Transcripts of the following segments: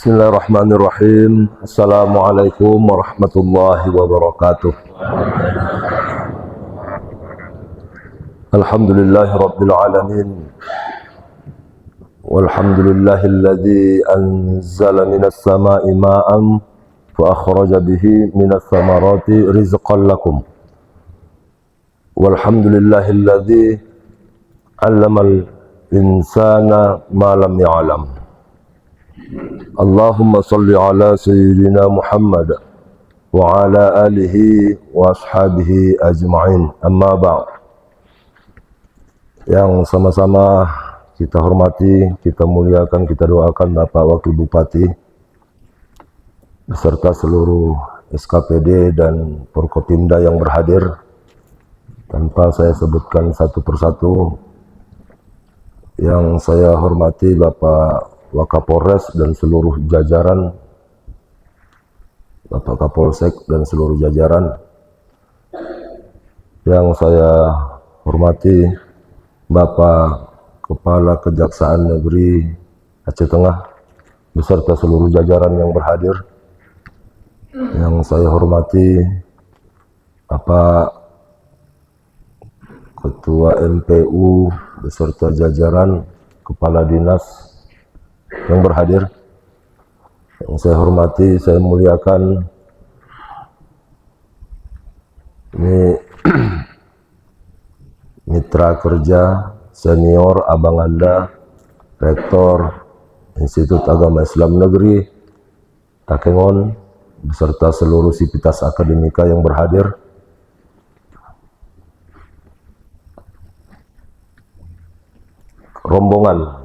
Bismillahirrahmanirrahim. Assalamualaikum warahmatullahi wabarakatuh. Alhamdulillahi rabbil alamin. Walhamdulillahilladzi anzala minas sama'i ma'an fa akhraja bihi minas samarati rizqan lakum. Walhamdulillahilladzi 'allamal insana ma lam ya'lam. Allahumma salli ala sayyidina Muhammad wa ala alihi wa ashabihi ajma'in. Amma ba'd. Yang sama-sama kita hormati, kita muliakan, kita doakan Bapak Wakil Bupati beserta seluruh SKPD dan Forkopimda yang berhadir. Tanpa saya sebutkan satu persatu, yang saya hormati Bapak Wakapolres dan seluruh jajaran, Bapak Kapolsek dan seluruh jajaran. Yang saya hormati Bapak Kepala Kejaksaan Negeri Aceh Tengah beserta seluruh jajaran yang berhadir. Yang saya hormati Bapak Ketua MPU beserta jajaran Kepala Dinas yang berhadir. Yang saya hormati, saya muliakan ini mitra kerja senior abang Anda, Rektor Institut Agama Islam Negeri Takengon beserta seluruh sivitas akademika yang berhadir. Rombongan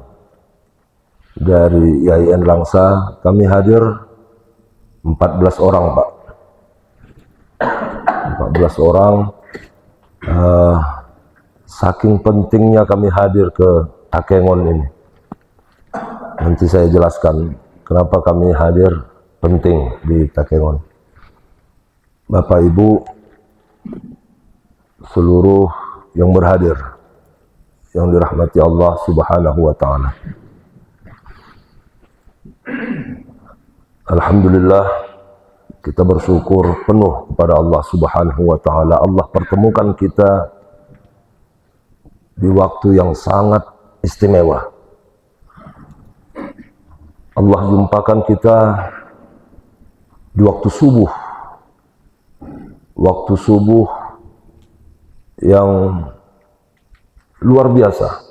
dari IAIN Langsa, kami hadir 14 orang, Pak. 14 orang. Saking pentingnya kami hadir ke Takengon ini. Nanti saya jelaskan kenapa kami hadir penting di Takengon. Bapak Ibu, seluruh yang berhadir, yang dirahmati Allah Subhanahu wa Ta'ala. Alhamdulillah, kita bersyukur penuh kepada Allah Subhanahu wa Ta'ala. Allah pertemukan kita di waktu yang sangat istimewa. Allah jumpakan kita di waktu subuh. Waktu subuh yang luar biasa.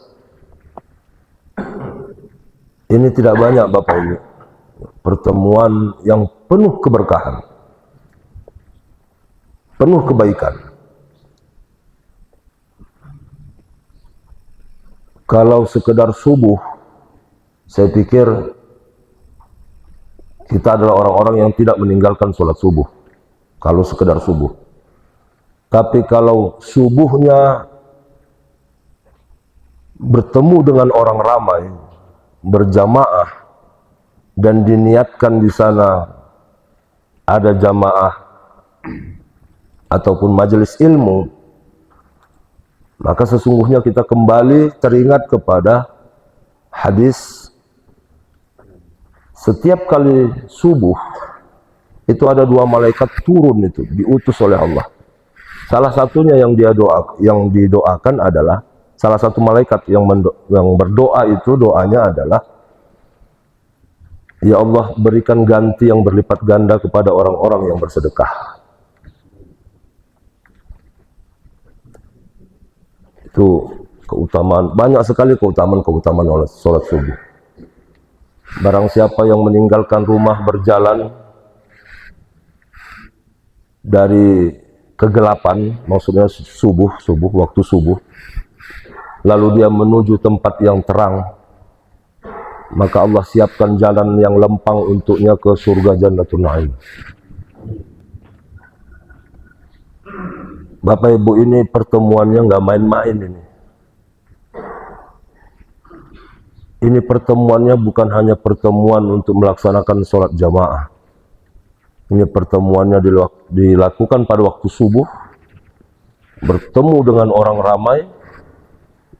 Ini tidak banyak Bapak Ibu. Pertemuan yang penuh keberkahan, penuh kebaikan. Kalau sekedar subuh, saya pikir kita adalah orang-orang yang tidak meninggalkan sholat subuh. Kalau sekedar subuh. Tapi kalau subuhnya bertemu dengan orang ramai, berjamaah, dan diniatkan di sana ada jamaah ataupun majelis ilmu, maka sesungguhnya kita kembali teringat kepada hadis setiap kali subuh itu ada dua malaikat turun, itu diutus oleh Allah. Salah satunya yang didoakan adalah salah satu malaikat yang berdoa, itu doanya adalah, ya Allah, berikan ganti yang berlipat ganda kepada orang-orang yang bersedekah. Itu keutamaan, banyak sekali keutamaan oleh sholat subuh. Barang siapa yang meninggalkan rumah berjalan dari kegelapan, maksudnya waktu subuh, lalu dia menuju tempat yang terang, maka Allah siapkan jalan yang lempang untuknya ke surga Jannatul Na'im. Bapak Ibu, ini pertemuannya nggak main-main ini. Ini pertemuannya bukan hanya pertemuan untuk melaksanakan sholat jamaah. Ini pertemuannya dilakukan pada waktu subuh, bertemu dengan orang ramai,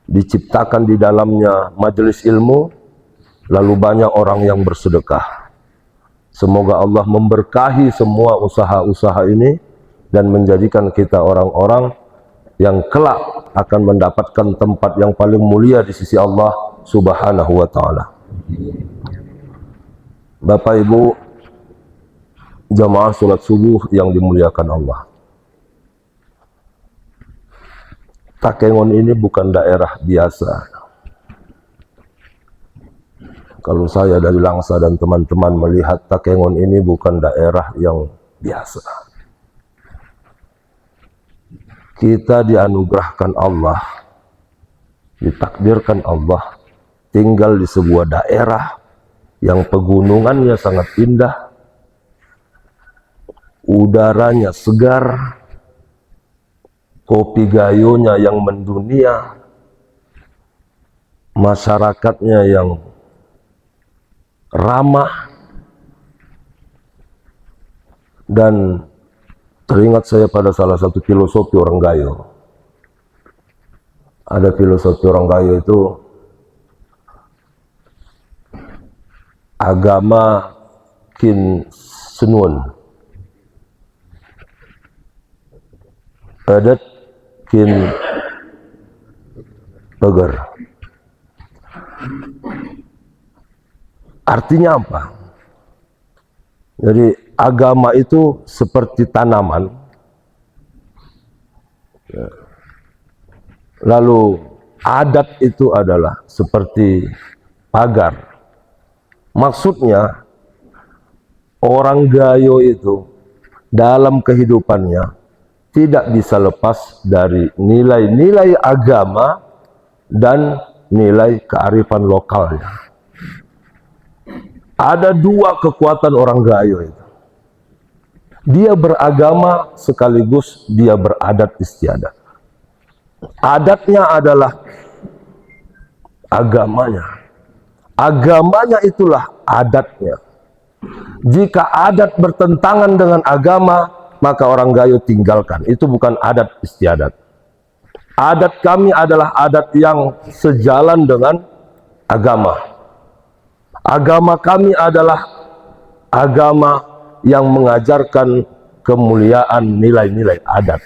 diciptakan di dalamnya majelis ilmu, lalu banyak orang yang bersedekah. Semoga Allah memberkahi semua usaha-usaha ini dan menjadikan kita orang-orang yang kelak akan mendapatkan tempat yang paling mulia di sisi Allah Subhanahu wa Ta'ala. Bapak Ibu jamaah sholat subuh yang dimuliakan Allah, Takengon ini bukan daerah biasa. Kalau saya dari Langsa dan teman-teman melihat Takengon ini bukan daerah yang biasa. Kita dianugerahkan Allah, ditakdirkan Allah tinggal di sebuah daerah yang pegunungannya sangat indah, udaranya segar, kopi gayonya yang mendunia, masyarakatnya yang ramah, dan teringat saya pada salah satu filosofi orang Gayo. Ada filosofi orang Gayo itu, agama kin senun, adat kin peger. Artinya apa? Jadi agama itu seperti tanaman, lalu adat itu adalah seperti pagar. Maksudnya orang Gayo itu dalam kehidupannya tidak bisa lepas dari nilai-nilai agama dan nilai kearifan lokalnya. Ada dua kekuatan orang Gayo itu. Dia beragama sekaligus dia beradat istiadat. Adatnya adalah agamanya. Agamanya itulah adatnya. Jika adat bertentangan dengan agama, maka orang Gayo tinggalkan. Itu bukan adat istiadat. Adat kami adalah adat yang sejalan dengan agama. Agama kami adalah agama yang mengajarkan kemuliaan nilai-nilai adat.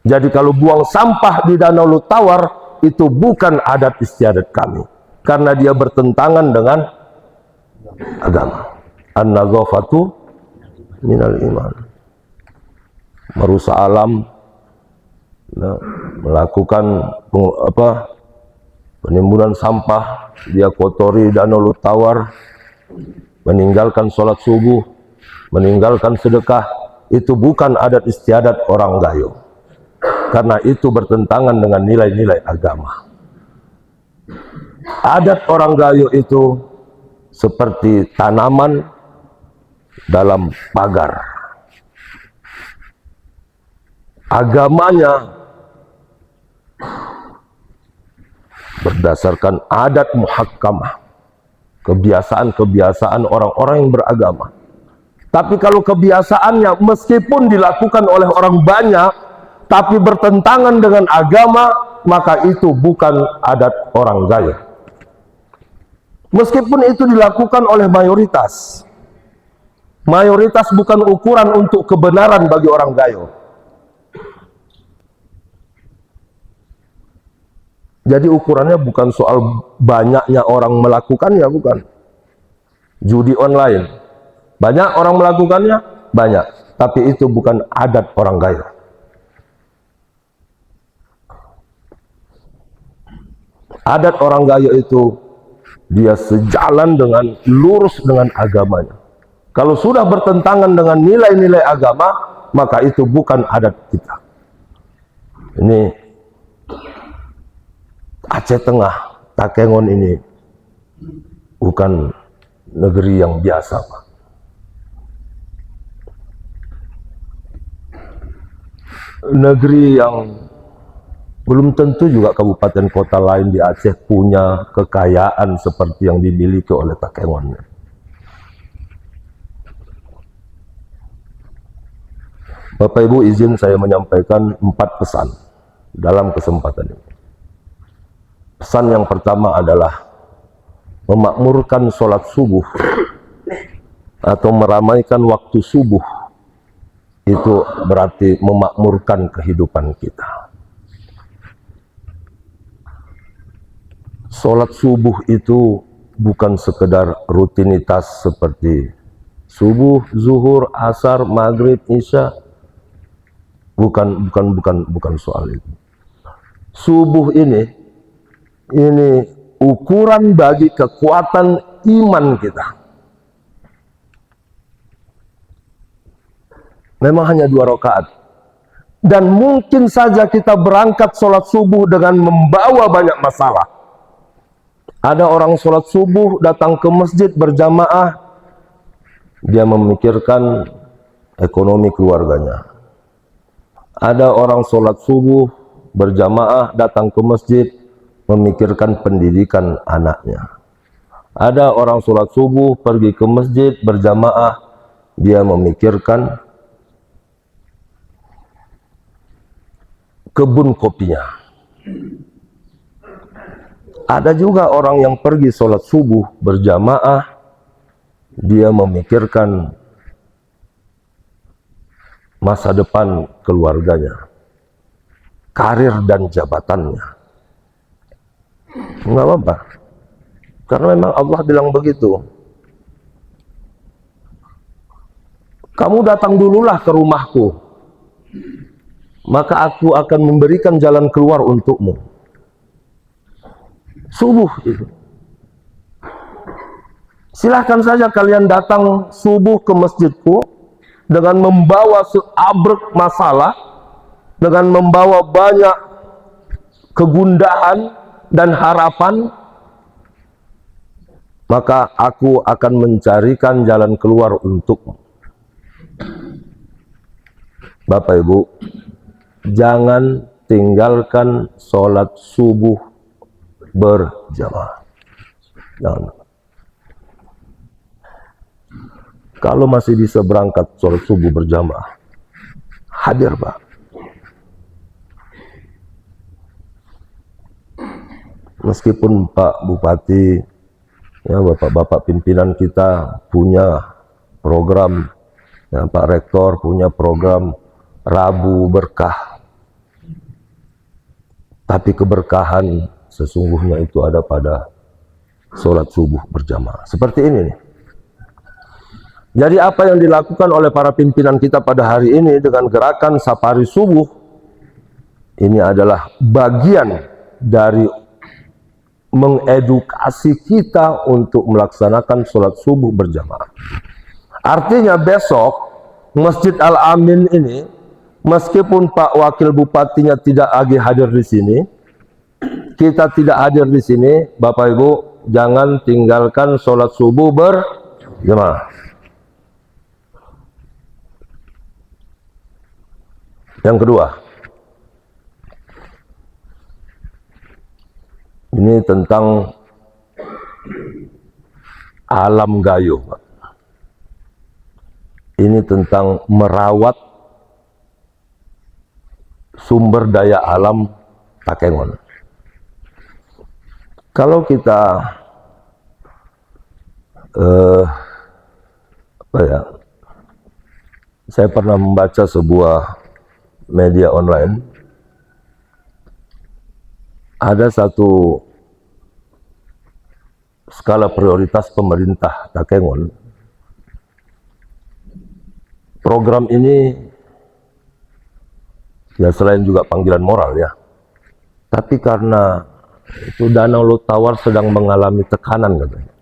Jadi kalau buang sampah di Danau Lutawar itu bukan adat istiadat kami, karena dia bertentangan dengan agama. An-nazafatu minal iman. Merusak alam, melakukan penimbunan sampah, dia kotori Danau Lutawar, meninggalkan sholat subuh, meninggalkan sedekah, itu bukan adat istiadat orang Gayo, karena itu bertentangan dengan nilai-nilai agama. Adat orang Gayo itu seperti tanaman dalam pagar. Agamanya berdasarkan adat muhakkamah, kebiasaan-kebiasaan orang-orang yang beragama. Tapi kalau kebiasaannya meskipun dilakukan oleh orang banyak, tapi bertentangan dengan agama, maka itu bukan adat orang Gayo. Meskipun itu dilakukan oleh mayoritas, mayoritas bukan ukuran untuk kebenaran bagi orang Gayo. Jadi ukurannya bukan soal banyaknya orang melakukannya, bukan. Judi online, banyak orang melakukannya, banyak. Tapi itu bukan adat orang Gayo. Adat orang Gayo itu, dia sejalan dengan, lurus dengan agamanya. Kalau sudah bertentangan dengan nilai-nilai agama, maka itu bukan adat kita. Ini Aceh Tengah, Takengon ini bukan negeri yang biasa, Pak. Negeri yang belum tentu juga kabupaten kota lain di Aceh punya kekayaan seperti yang dimiliki oleh Takengon. Bapak Ibu, izin saya menyampaikan 4 pesan dalam kesempatan ini. Pesan yang pertama adalah memakmurkan sholat subuh atau meramaikan waktu subuh itu berarti memakmurkan kehidupan kita. Sholat subuh itu bukan sekedar rutinitas seperti subuh, zuhur, asar, maghrib, isya. Bukan soal itu. Subuh ini ukuran bagi kekuatan iman kita. Memang hanya 2 rakaat. Dan mungkin saja kita berangkat sholat subuh dengan membawa banyak masalah. Ada orang sholat subuh datang ke masjid berjamaah, dia memikirkan ekonomi keluarganya. Ada orang sholat subuh berjamaah datang ke masjid memikirkan pendidikan anaknya. Ada orang sholat subuh pergi ke masjid berjamaah, dia memikirkan kebun kopinya. Ada juga orang yang pergi sholat subuh berjamaah, dia memikirkan masa depan keluarganya, karir dan jabatannya. Enggak apa-apa, karena memang Allah bilang begitu. Kamu datang dululah ke rumahku, maka aku akan memberikan jalan keluar untukmu. Subuh itu. Silahkan saja kalian datang subuh ke masjidku dengan membawa seabrek masalah, dengan membawa banyak kegundahan dan harapan, maka aku akan mencarikan jalan keluar untukmu. Bapak Ibu, jangan tinggalkan sholat subuh berjamaah. Jangan. Kalau masih bisa berangkat sholat subuh berjamaah, hadir Pak. Meskipun Pak Bupati, ya bapak-bapak pimpinan kita punya program, ya, Pak Rektor punya program Rabu Berkah. Tapi keberkahan sesungguhnya itu ada pada sholat subuh berjamaah. Seperti ini nih. Jadi apa yang dilakukan oleh para pimpinan kita pada hari ini dengan gerakan safari subuh, ini adalah bagian dari mengedukasi kita untuk melaksanakan sholat subuh berjamaah. Artinya besok Masjid Al-Amin ini, meskipun Pak Wakil Bupatinya tidak lagi hadir di sini, kita tidak hadir di sini, Bapak Ibu, jangan tinggalkan sholat subuh berjamaah. Yang kedua, ini tentang alam gayo. Ini tentang merawat sumber daya alam Takengon. Kalau kita saya pernah membaca sebuah media online, ada satu skala prioritas pemerintah Takengon. Program ini ya selain juga panggilan moral ya, tapi karena itu Danau Tawar sedang mengalami tekanan katanya.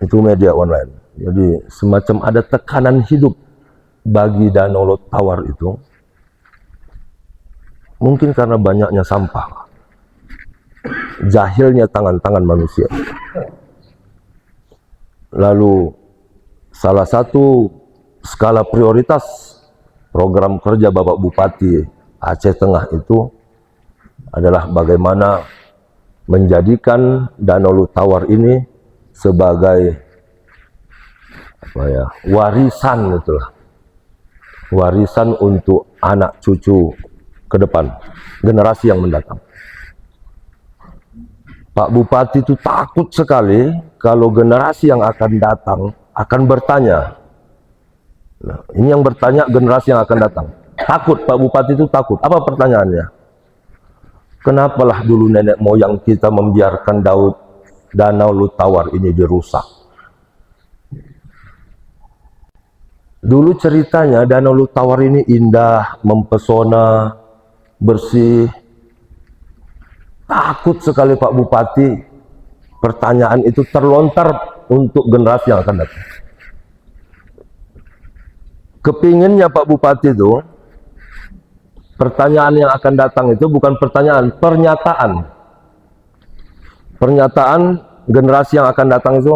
Itu media online. Jadi semacam ada tekanan hidup bagi Danau Tawar itu. Mungkin karena banyaknya sampah, jahilnya tangan-tangan manusia. Lalu salah satu skala prioritas program kerja Bapak Bupati Aceh Tengah itu adalah bagaimana menjadikan Danau Tawar ini sebagai warisan, itulah warisan untuk anak cucu ke depan, generasi yang mendatang. Pak Bupati itu takut sekali kalau generasi yang akan datang akan bertanya. Nah, ini yang bertanya generasi yang akan datang. Takut, Pak Bupati itu takut. Apa pertanyaannya? Kenapalah dulu nenek moyang kita membiarkan Danau Lutawar ini dirusak? Dulu ceritanya Danau Lutawar ini indah, mempesona, bersih. Takut sekali Pak Bupati pertanyaan itu terlontar untuk generasi yang akan datang. Kepinginnya Pak Bupati itu pertanyaan yang akan datang itu bukan pertanyaan, pernyataan. Pernyataan generasi yang akan datang itu,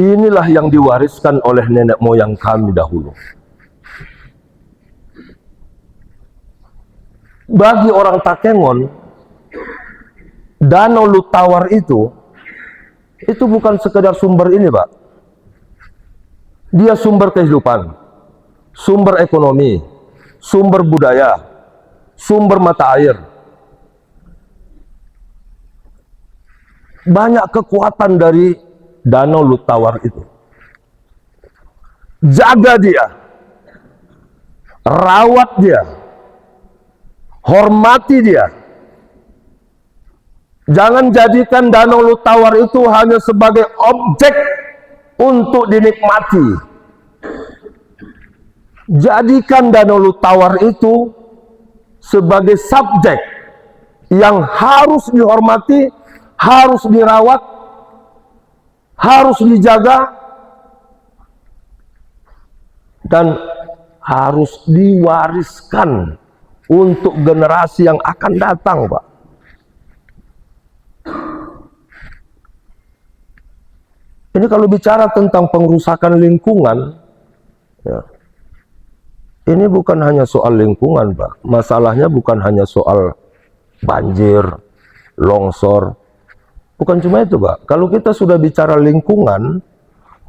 inilah yang diwariskan oleh nenek moyang kami dahulu. Bagi orang Takengon, Danau Lutawar itu bukan sekedar sumber ini, Pak. Dia sumber kehidupan, sumber ekonomi, sumber budaya, sumber mata air. Banyak kekuatan dari Danau Lutawar itu. Jaga dia, rawat dia, hormati dia. Jangan jadikan Danau Lutawar itu hanya sebagai objek untuk dinikmati. Jadikan Danau Lutawar itu sebagai subjek yang harus dihormati, harus dirawat, harus dijaga, dan harus diwariskan untuk generasi yang akan datang, Pak. Ini kalau bicara tentang pengerusakan lingkungan, ya, ini bukan hanya soal lingkungan, Pak. Masalahnya bukan hanya soal banjir, longsor. Bukan cuma itu, Pak. Kalau kita sudah bicara lingkungan,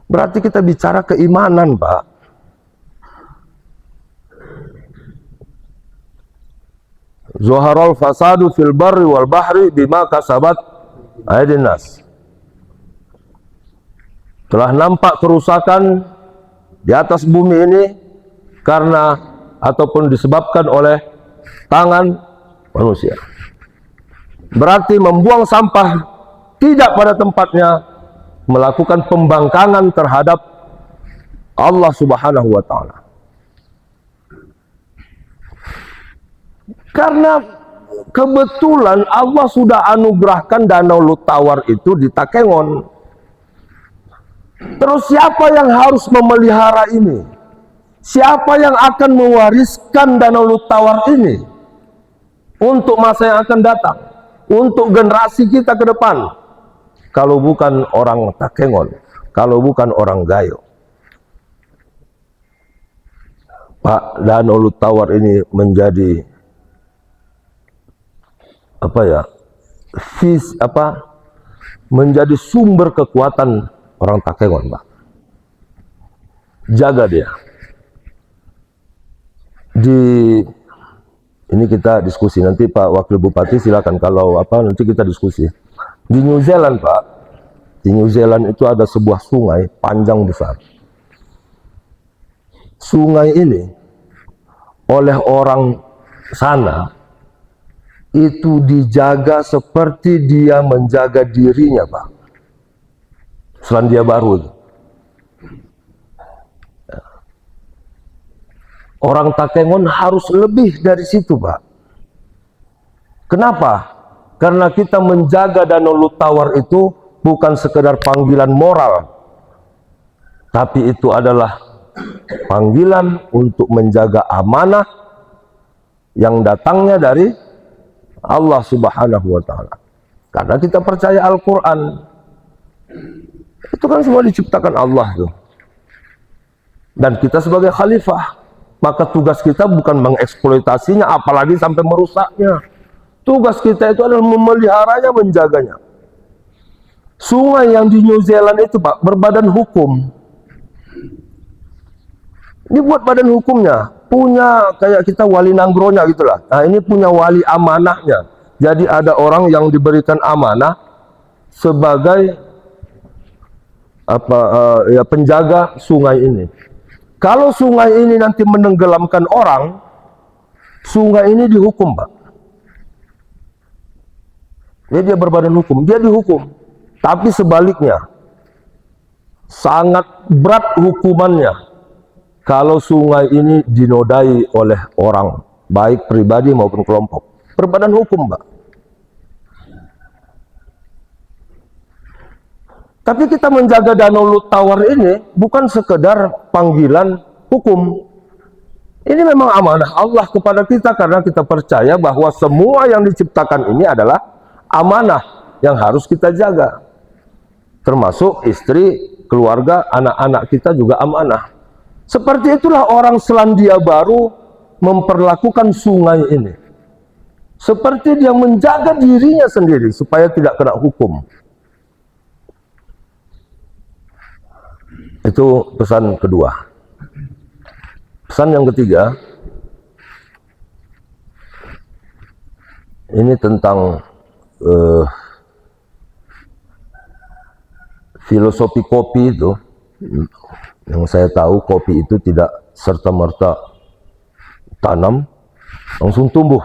berarti kita bicara keimanan, Pak. Zuharul fasadu fil barri wal bahri bima kasabat aydin nas. Telah nampak kerusakan di atas bumi ini karena ataupun disebabkan oleh tangan manusia. Berarti membuang sampah tidak pada tempatnya, melakukan pembangkangan terhadap Allah Subhanahu wa Ta'ala. Karena kebetulan Allah sudah anugerahkan Danau Lutawar itu di Takengon. Terus siapa yang harus memelihara ini? Siapa yang akan mewariskan Danau Lutawar ini untuk masa yang akan datang, untuk generasi kita ke depan? Kalau bukan orang Takengon, kalau bukan orang Gayo. Pak, Danau Lutawar ini menjadi menjadi sumber kekuatan orang Takengon, Pak. Jaga dia. Ini kita diskusi nanti, Pak Wakil Bupati, silakan kalau nanti kita diskusi. Di New Zealand, Pak. Di New Zealand itu ada sebuah sungai panjang besar. Sungai ini oleh orang sana itu dijaga seperti dia menjaga dirinya, Pak. Selandia Baru. Orang Takengon harus lebih dari situ, Pak. Kenapa? Karena kita menjaga Danau Lutawar itu bukan sekedar panggilan moral, tapi itu adalah panggilan untuk menjaga amanah yang datangnya dari Allah Subhanahu wa Ta'ala. Karena kita percaya Al-Quran itu kan semua diciptakan Allah tuh. Dan kita sebagai khalifah, maka tugas kita bukan mengeksploitasinya, apalagi sampai merusaknya. Tugas kita itu adalah memeliharanya, menjaganya. Sungai yang di New Zealand itu, Pak, berbadan hukum. Ini buat badan hukumnya, punya kayak kita wali nanggronya gitulah. Nah, ini punya wali amanahnya. Jadi ada orang yang diberikan amanah sebagai penjaga sungai ini. Kalau sungai ini nanti menenggelamkan orang, sungai ini dihukum, Pak. Dia berbadan hukum, dia dihukum. Tapi sebaliknya, sangat berat hukumannya kalau sungai ini dinodai oleh orang, baik pribadi maupun kelompok. Berbadan hukum, Pak. Tapi kita menjaga Danau Tawar ini bukan sekedar panggilan hukum. Ini memang amanah Allah kepada kita karena kita percaya bahwa semua yang diciptakan ini adalah amanah yang harus kita jaga. Termasuk istri, keluarga, anak-anak kita juga amanah. Seperti itulah orang Selandia Baru memperlakukan sungai ini. Seperti dia menjaga dirinya sendiri supaya tidak kena hukum. Itu pesan kedua. Pesan yang ketiga, ini tentang filosofi kopi itu. Yang saya tahu, kopi itu tidak serta-merta tanam langsung tumbuh.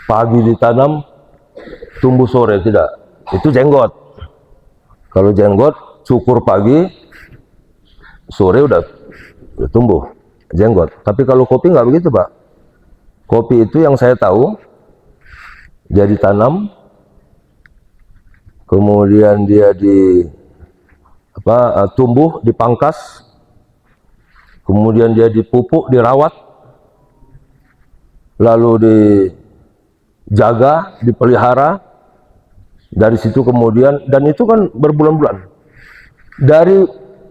Pagi ditanam, tumbuh sore, tidak. Itu jenggot. Kalau jenggot, cukur pagi, sore udah tumbuh jenggot. Tapi kalau kopi nggak begitu, Pak. Kopi itu yang saya tahu, dia ditanam, kemudian dia tumbuh, dipangkas, kemudian dia dipupuk, dirawat, lalu dijaga, dipelihara. Dari situ kemudian, dan itu kan berbulan-bulan.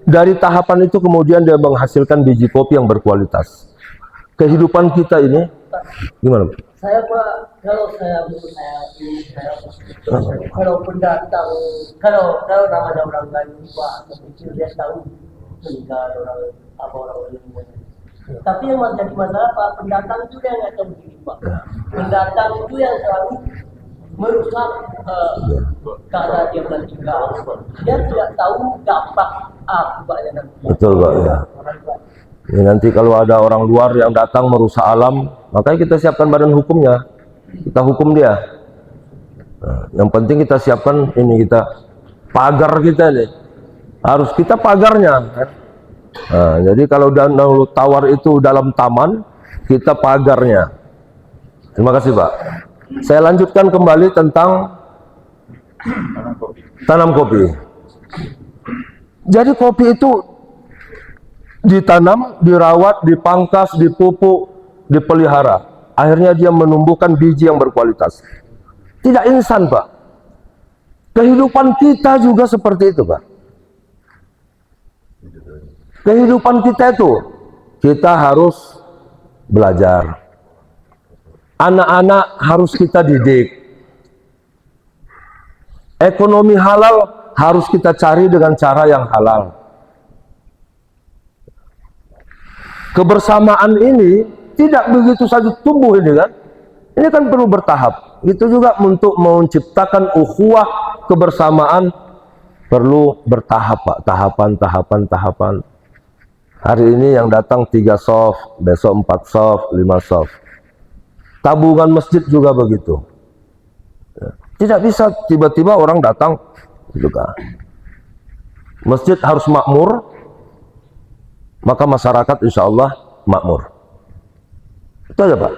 Dari tahapan itu kemudian dia menghasilkan biji kopi yang berkualitas. Kehidupan kita ini gimana, Pak? Saya, Pak, kalau pendatang, kalau namanya orang Galuh, Pak, kecil dia tahu meninggal orang Tapi yang menjadi masalah, Pak, pendatang itu yang nggak tahu diri, Pak. Pendatang itu yang selalu merusak karena dia bertingkah. Dia tidak tahu dampak akibatnya nanti. Betul, Pak, ya. Ya, nanti kalau ada orang luar yang datang merusak alam, makanya kita siapkan badan hukumnya, kita hukum dia. Nah, yang penting kita siapkan ini, kita pagar kita ini, harus kita pagarnya. Nah, jadi kalau Danau Tawar itu dalam taman, kita pagarnya. Terima kasih, Pak. Saya lanjutkan kembali tentang tanam kopi. Jadi kopi itu ditanam, dirawat, dipangkas, dipupuk, dipelihara. Akhirnya dia menumbuhkan biji yang berkualitas. Tidak instan, Pak. Kehidupan kita juga seperti itu, Pak. Kehidupan kita itu, kita harus belajar. Anak-anak harus kita didik. Ekonomi halal harus kita cari dengan cara yang halal. Kebersamaan ini tidak begitu saja tumbuh ini kan. Ini kan perlu bertahap. Itu juga untuk menciptakan ukhuwah kebersamaan perlu bertahap, Pak. Tahapan. Hari ini yang datang 3 soft, besok 4 soft, 5 soft. Tabungan masjid juga begitu. Tidak bisa tiba-tiba orang datang gitu kan. Masjid harus makmur, maka masyarakat insya Allah makmur. Itu aja, Pak.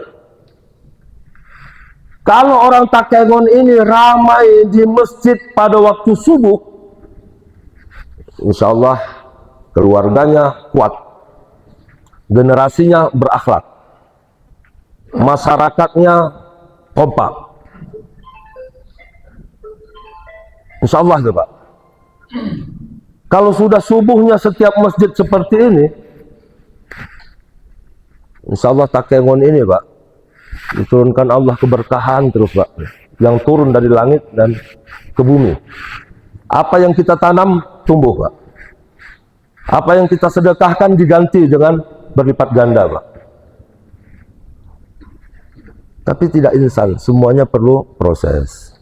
Kalau orang Takengon ini ramai di masjid pada waktu subuh, insya Allah keluarganya kuat, generasinya berakhlak, masyarakatnya kompak. Insya Allah itu, Pak. Kalau sudah subuhnya setiap masjid seperti ini, insya Allah Takengon ini, Pak, diturunkan Allah keberkahan terus, Pak, yang turun dari langit dan ke bumi. Apa yang kita tanam tumbuh, Pak. Apa yang kita sedekahkan diganti dengan berlipat ganda, Pak. Tapi tidak instan, semuanya perlu proses.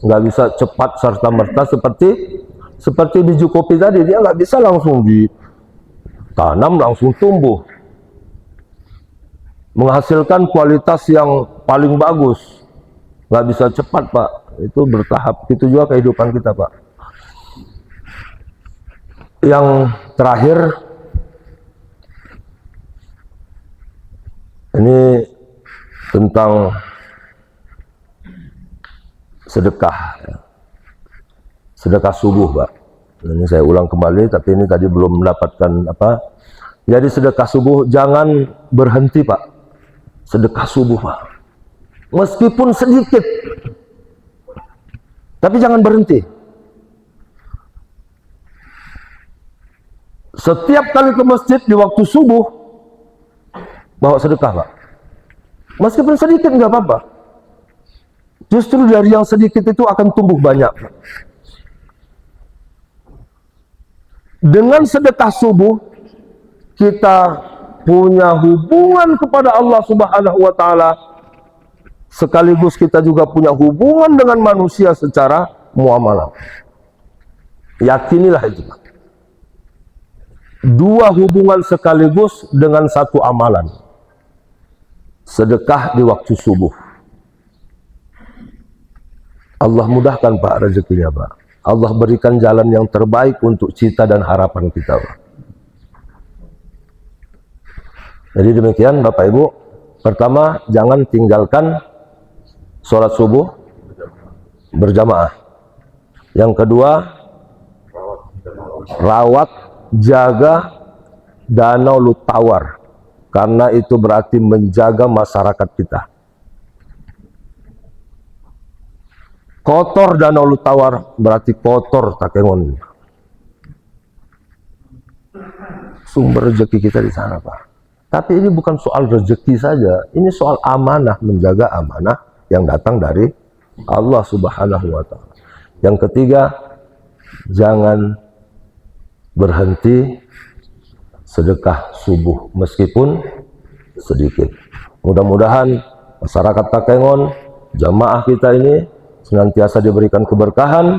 Nggak bisa cepat serta merta seperti biji kopi tadi, dia nggak bisa langsung ditanam langsung tumbuh menghasilkan kualitas yang paling bagus. Nggak bisa cepat, Pak. Itu bertahap. Itu juga kehidupan kita, Pak. Yang terakhir, ini tentang sedekah. Sedekah subuh, Pak. Ini saya ulang kembali, tapi ini tadi belum mendapatkan apa. Jadi sedekah subuh jangan berhenti, Pak. Sedekah subuh, Pak. Meskipun sedikit, tapi jangan berhenti. Setiap kali ke masjid di waktu subuh, bawa sedekah, Pak. Meskipun sedikit nggak apa-apa. Justru dari yang sedikit itu akan tumbuh banyak. Dengan sedekah subuh, kita punya hubungan kepada Allah Subhanahu wa Ta'ala, sekaligus kita juga punya hubungan dengan manusia secara muamalah. Yakinilah itu, Pak. Dua hubungan sekaligus dengan satu amalan. Sedekah di waktu subuh. Allah mudahkan, Pak, rezekinya, Pak. Allah berikan jalan yang terbaik untuk cita dan harapan kita, Pak. Jadi demikian, Bapak Ibu. Pertama, jangan tinggalkan sholat subuh berjamaah. Yang kedua, rawat, jaga Danau Lutawar, karena itu berarti menjaga masyarakat kita. Kotor Danau Lutawar berarti kotor Takengon. Sumber rezeki kita di sana, Pak. Tapi ini bukan soal rezeki saja, ini soal amanah, menjaga amanah yang datang dari Allah Subhanahu wa Ta'ala. Yang ketiga, jangan berhenti sedekah subuh meskipun sedikit. Mudah-mudahan masyarakat Takengon, jamaah kita ini senantiasa diberikan keberkahan,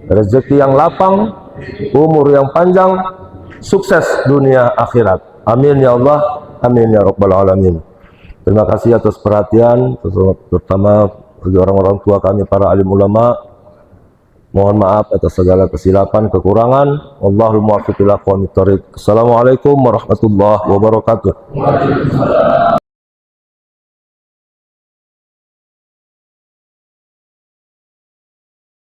rezeki yang lapang, umur yang panjang, sukses dunia akhirat. Amin ya Allah, amin ya Rabbal Alamin. Terima kasih atas perhatian, terutama bagi orang-orang tua kami, para alim ulama. Mohon maaf atas segala kesilapan, kekurangan. Wallahul muwaffiq ila aqwamit thoriq. Assalamualaikum warahmatullahi wabarakatuh.